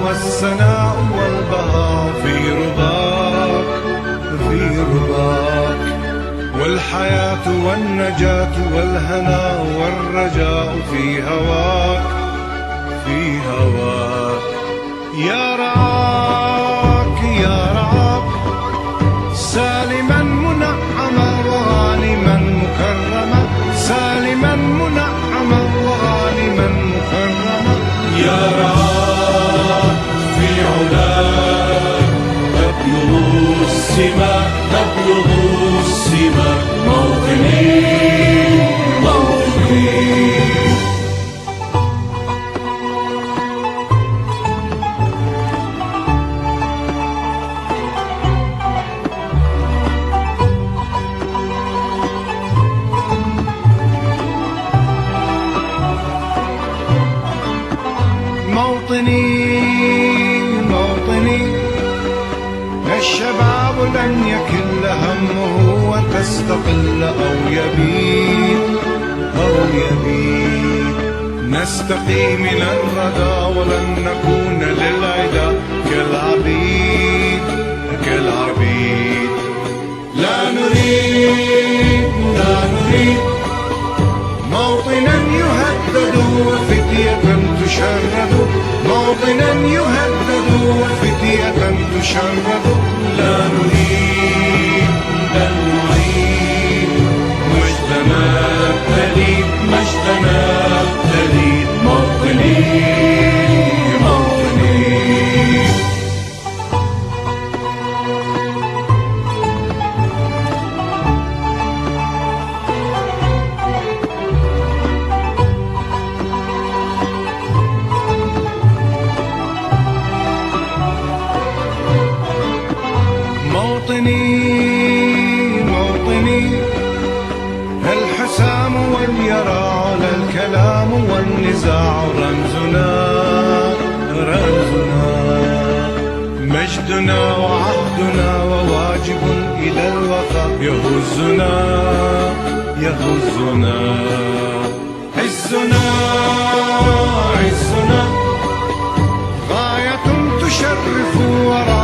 والسناء والبهاء في رضاك في رضاك، والحياة والنجاة والهناء والرجاء في هواك في هواك. يا رعاك يا رعاك سالما منعما وغانما مكرما، سالما منعما وغانما مكرما. يا رعاك في علاك تبلغ السماء تبلغ السماء، موطني موطني. موطني موطني، الشباب لن يكل همه وتستقل أو يبيد أو يبيد. نستقي من الردى ولن نكون للعدا كالعبيد كالعبيد. لا نريد لا نريد موطنا يهدد وفتية تشرد، موطنا يهدد وفتية تشرد. لا نريد بل نعيد مجدنا التليد مجدنا التليد، موطني موطني. موطني موطني، الحسام واليرى لا الكلام والنزاع رمزنا رمزنا، مجدنا وعهدنا وواجب إلى الوفاء يهزنا يهزنا. عزنا عزنا غاية تشرف وراء